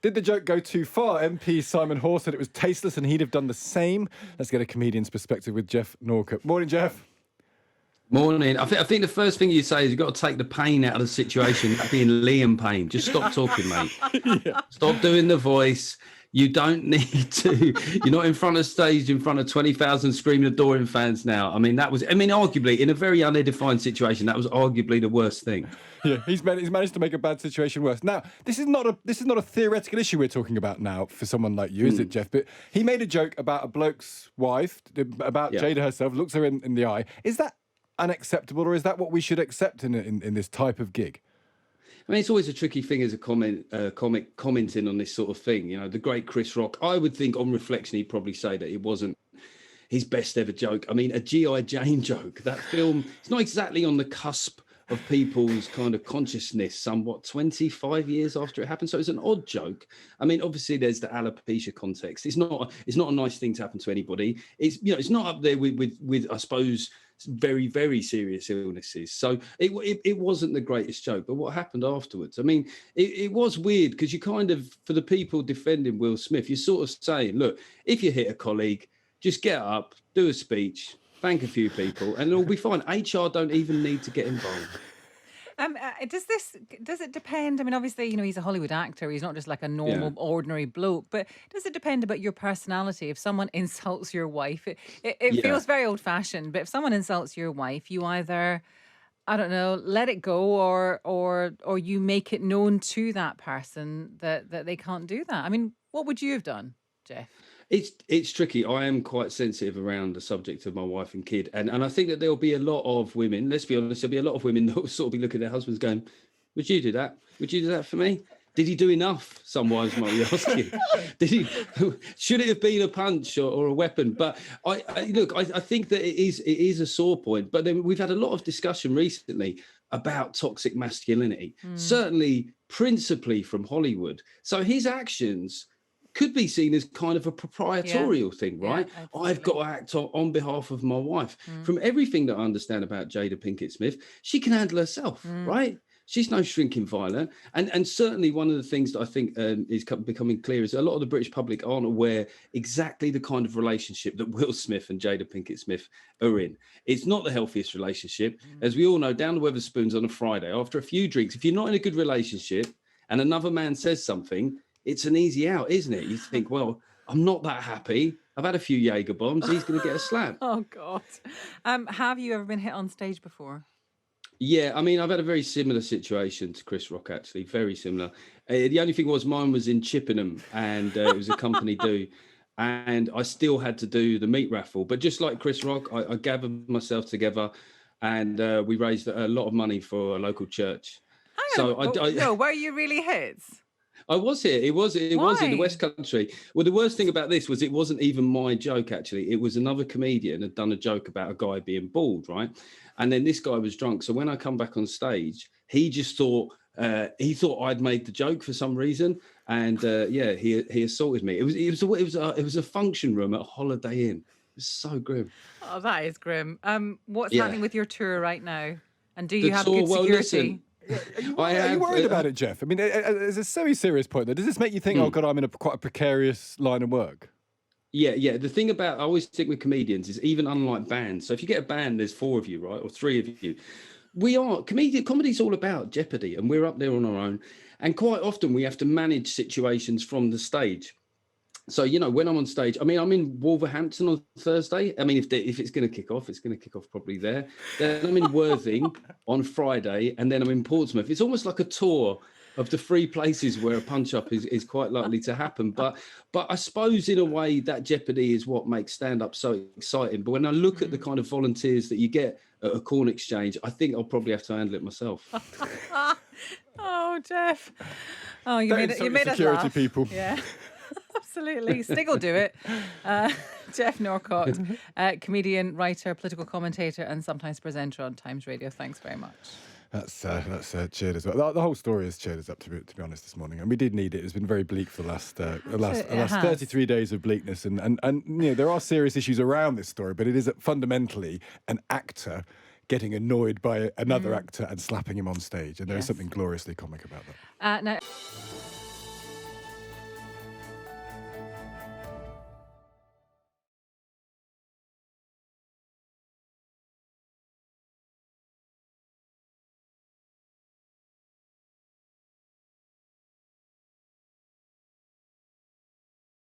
Did the joke go too far? MP Simon Hoare said it was tasteless and he'd have done the same. Let's get a comedian's perspective with Jeff Norcutt. Morning, Jeff. Morning. I think the first thing you say is you've got to take the pain out of the situation, that being Liam Payne. Just stop talking, mate. Yeah. Stop doing the voice. You don't need to. You're not in front of stage in front of 20,000 screaming adoring fans now. Arguably, in a very unedifying situation, that was arguably the worst thing. Yeah, he's managed to make a bad situation worse. Now, this is not a theoretical issue we're talking about now for someone like you, is it, Jeff? But he made a joke about a bloke's wife, about Jada herself, looks her in the eye. Is that unacceptable, or is that what we should accept in this type of gig? I mean, it's always a tricky thing as a comic commenting on this sort of thing. You know, the great Chris Rock, I would think on reflection, he'd probably say that it wasn't his best ever joke. I mean, a G.I. Jane joke, that film, it's not exactly on the cusp of people's kind of consciousness somewhat 25 years after it happened. So it's an odd joke. I mean, obviously there's the alopecia context. It's not a nice thing to happen to anybody. It's not up there with I suppose, very, very serious illnesses. So it wasn't the greatest joke, but what happened afterwards? I mean, it was weird because you kind of, for the people defending Will Smith, you're sort of saying, look, if you hit a colleague, just get up, do a speech, thank a few people, and it'll be fine. HR don't even need to get involved. Does it depend? I mean, obviously, he's a Hollywood actor. He's not just like a normal, ordinary bloke. But does it depend about your personality? If someone insults your wife, it feels very old-fashioned. But if someone insults your wife, you either, I don't know, let it go, or you make it known to that person that they can't do that. I mean, what would you have done, Jeff? It's tricky. I am quite sensitive around the subject of my wife and kid. And I think that there'll be a lot of women, let's be honest, there'll be a lot of women that will sort of be looking at their husbands going, would you do that? Would you do that for me? Did he do enough? Some wives might be asking. Should it have been a punch or a weapon? But I think that it is a sore point. But then we've had a lot of discussion recently about toxic masculinity, certainly principally from Hollywood. So his actions could be seen as kind of a proprietorial thing, right? Yeah, I've got to act on behalf of my wife. From everything that I understand about Jada Pinkett Smith, she can handle herself, right? She's no shrinking violet. And certainly one of the things that I think is becoming clear is a lot of the British public aren't aware exactly the kind of relationship that Will Smith and Jada Pinkett Smith are in. It's not the healthiest relationship. As we all know, down the Wetherspoons on a Friday, after a few drinks, if you're not in a good relationship and another man says something, it's an easy out, isn't it? You think, well, I'm not that happy. I've had a few Jaeger bombs. He's going to get a slap. Oh, God. Have you ever been hit on stage before? Yeah, I mean, I've had a very similar situation to Chris Rock, actually, very similar. The only thing was mine was in Chippenham, and it was a company do, and I still had to do the meat raffle. But just like Chris Rock, I gathered myself together, and we raised a lot of money for a local church. Were you really hit? I was here. It was in the West Country. Well, the worst thing about this was it wasn't even my joke, actually. It was another comedian had done a joke about a guy being bald, right? And then this guy was drunk. So when I come back on stage, he just thought I'd made the joke for some reason. And he assaulted me. It was a function room at a Holiday Inn. It was so grim. Oh, that is grim. What's happening with your tour right now? And do you have good security? Well, listen, Are you worried about it, Jeff? I mean, it's a very serious point there. Does this make you think, oh, God, I'm in quite a precarious line of work? Yeah. The thing about, I always think with comedians is even unlike bands. So if you get a band, there's 4 of you, right? Or 3 of you. Comedy's all about jeopardy, and we're up there on our own. And quite often we have to manage situations from the stage. So, when I'm on stage, I mean, I'm in Wolverhampton on Thursday. I mean, if it's going to kick off, it's going to kick off probably there. Then I'm in Worthing on Friday, and then I'm in Portsmouth. It's almost like a tour of the 3 places where a punch-up is quite likely to happen. But I suppose in a way that jeopardy is what makes stand-up so exciting. But when I look at the kind of volunteers that you get at a corn exchange, I think I'll probably have to handle it myself. Oh, Jeff. Oh, you made us laugh. Security people. Yeah. Absolutely. Stig will do it. Jeff Norcutt, comedian, writer, political commentator, and sometimes presenter on Times Radio. Thanks very much. That's cheered us up. The whole story has cheered us up, to be honest, this morning, and we did need it. It's been very bleak for the last 33 days of bleakness, and there are serious issues around this story, but it is fundamentally an actor getting annoyed by another actor and slapping him on stage, and there is something gloriously comic about that. Now.